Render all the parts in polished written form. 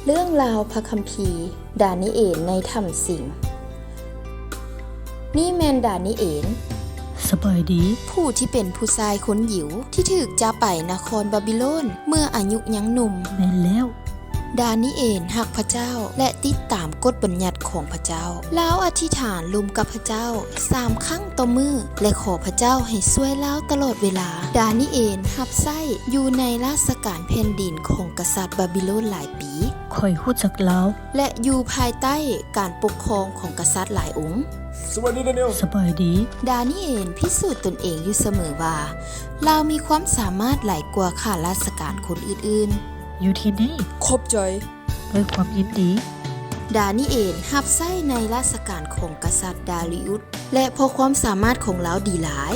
เรื่องราวพระคัมภีร์ดานิเอลในถ้ำสิงนี่แมนดานิเอลสบายดีผู้ที่เป็นผู้ชายคนหยิวที่ถูกจับไปนครบาบิโลนเมื่ออายุยังหนุ่มแม่นแล้วดานิเอลฮักพระเจ้าและติดตามกฎบัญญัติของพระเจ้าแล้วอธิษฐานร่วมกับพระเจ้า3 ครั้งต่อมื้อและขอพระเจ้าให้ช่วยแล้วตลอดเวลาดานิเอลรับใช้อยู่ในราชการแผ่นดินของกษัตริย์บาบิโลนหลายปีข่อยฮู้จักลาวและอยู่ภายใต้การปกครองของกษัตริย์หลายองค์สวัสดีดานิเอลสบายดีดานิเอลพิสูจน์ตนเองอยู่เสมอว่าเรามีความสามารถหลายกว่าข้าราชการคนอื่นๆอยู่ที่นี่ขอบใจด้วยความยินดีดานิเอลรับใช้ในราชการของกษัตริย์ดาริอุสและเพราะความสามารถของเราดีหลาย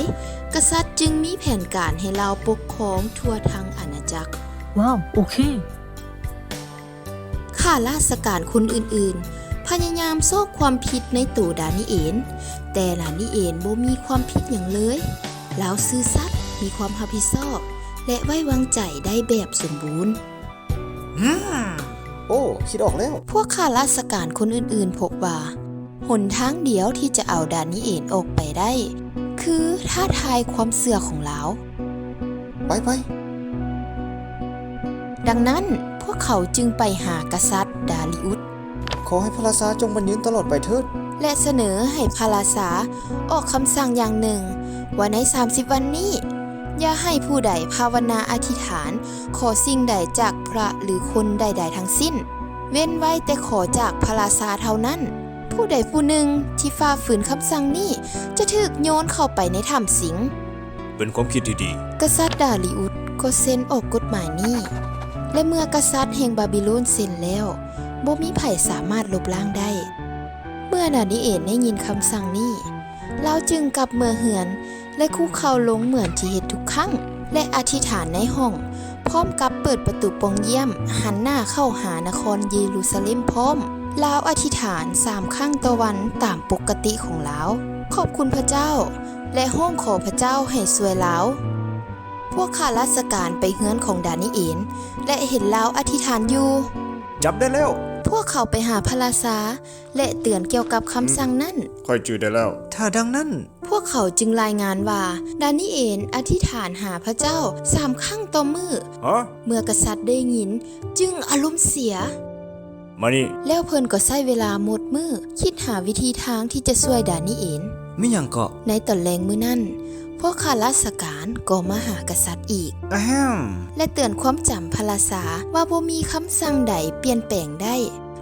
กษัตริย์จึงมีแผนการให้เราปกครองทั่วทั้งอาณาจักรว้าวโอเคข้าราชการคนอื่นๆพยายามโซกความผิดในตัวดานิเอลแต่ดานิเอลบ่มีความผิดอย่างเลยแล้วซื่อสัตย์มีความรับผิดชอบและไว้วางใจได้แบบสมบูรณ์โอ้คิดออกแล้วพวกข้าราชการคนอื่นๆพบว่าหนทางเดียวที่จะเอาดานิเอลออกไปได้คือท้าทายความเชื่อของเราไปดังนั้นพวกเขาจึงไปหากษัตริย์ดาริอุสขอให้พระราชาจงบัญยืนตลอดไปเถิดและเสนอให้พระราชาออกคำสั่งอย่างหนึ่งว่าใน30 วันนี้อย่าให้ผู้ใดภาวนาอธิษฐานขอสิ่งใดจากพระหรือคนใดๆทั้งสิ้นเว้นไว้แต่ขอจากพระราชาเท่านั้นผู้ใดผู้หนึ่งที่ฝ่าฝืนคำสั่งนี้จะถูกโยนเข้าไปในถ้ำสิงเป็นความคิดที่ดีกษัตริย์ดาริอุสก็เซ็นออกกฎหมายนี้และเมื่อกษัตริย์แห่งบาบิโลนเซ็นแล้วบ่มีไผสามารถลบล้างได้เมื่อดานิเอลได้ยินคำสั่งนี้เราจึงกลับเมืองเหือนและคุกเข่าลงเหมือนที่เฮ็ดทุกครั้งและอธิษฐานในห้องพร้อมกับเปิดประตูปองเยี่ยมหันหน้าเข้าหานครเยรูซาเล็มพร้อมลาวอธิษฐาน3 ครั้งต่อวันตามปกติของลาวขอบคุณพระเจ้าและห้องขอพระเจ้าให้ช่วยลาวพวกข้าราชการไปเฮือนของดานิเอลและเห็นลาวอธิษฐานอยู่จับได้แล้วพวกเขาไปหาพระราชาและเตือนเกี่ยวกับคำสั่งนั้นค่อยจื้อได้แล้วถ้าดังนั้นพวกเขาจึงรายงานว่าดานิเอลอธิษฐานหาพระเจ้า3 ครั้งต่อมื้อเมื่อกษัตริย์ได้ยินจึงอารมณ์เสียมานี่แล้วเพิ่นก็ใช้เวลาหมดมื้อคิดหาวิธีทางที่จะช่วยดานิเอลมีหยังก็ในตอนแลงมื้อนั้นพวกข้าราชการก็มาหากษัตริย์อีกและเตือนความจำพระราชาว่าบ่มีคำสั่งใดเปลี่ยนแปลงได้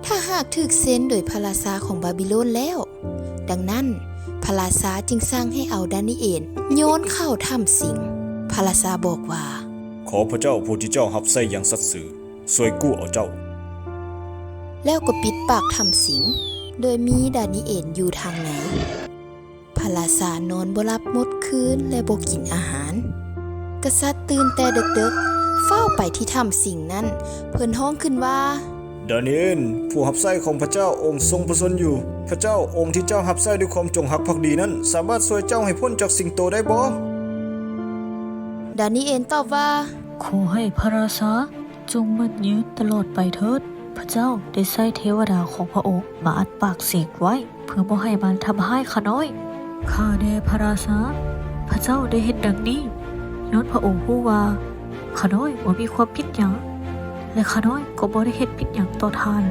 ถ้าหากถูกเซ็นโดยพระราชาของบาบิโลนแล้วดังนั้นพระราชาจึงสั่งให้เอาดานิเอลโยนเข้าถ้ำสิงพระราชาบอกว่าขอพระเจ้าผู้ที่เจ้ารับใช้อย่างสัตย์ซื่อช่วยกู้เอาเจ้าแล้วก็ปิดปากถ้ำสิงโดยมีดานิเอลอยู่ทางไหนพระราชานอนบ่หลับหมดคืนและบ่กินอาหารกษัตริย์ตื่นแต่ดึกๆเฝ้าไปที่ถ้ำสิงนั้นเพิ่นฮ้องขึ้นว่าดานิเอลผู้รับใช้ของพระเจ้าองค์ทรงประสนอยู่พระเจ้าองค์ที่เจ้ารับใช้ด้วยความจงรักภักดีนั้นสามารถช่วยเจ้าให้พ้นจากสิงโตได้บ่ดานิเอลตอบว่าขอให้พระราชาจงมั่นยืนตลอดไปเถิดพระเจ้าได้ใช้เทวดาของพระองค์มาอัดปากเสกไว้เพื่อบ่ให้มันทำให้ข้าน้อยข้าแด่พระราชาพระเจ้าได้เห็นดังนี้ย้อนพระองค์ผู้ว่าข้าน้อยบ่มีความผิดหยังและข้าน้อยก็บ่ได้เฮ็ดผิดหยังต่อท่าน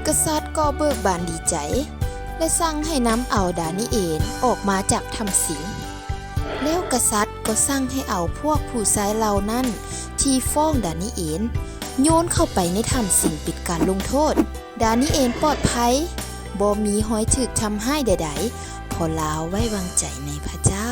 กษัตริย์ก็เบิกบานดีใจและสั่งให้นำเอาดานิเอลออกมาจากถ้ำสิงแล้วกษัตริย์ก็สั่งให้เอาพวกผู้ชายเหล่านั้นที่ฟ้องดานิเอลโยนเข้าไปในถ้ำสิงปิดการลงโทษดานิเอลปลอดภัยบ่มีหอยถึกทำให้ใดๆพอลาวไว้วางใจในพระเจ้า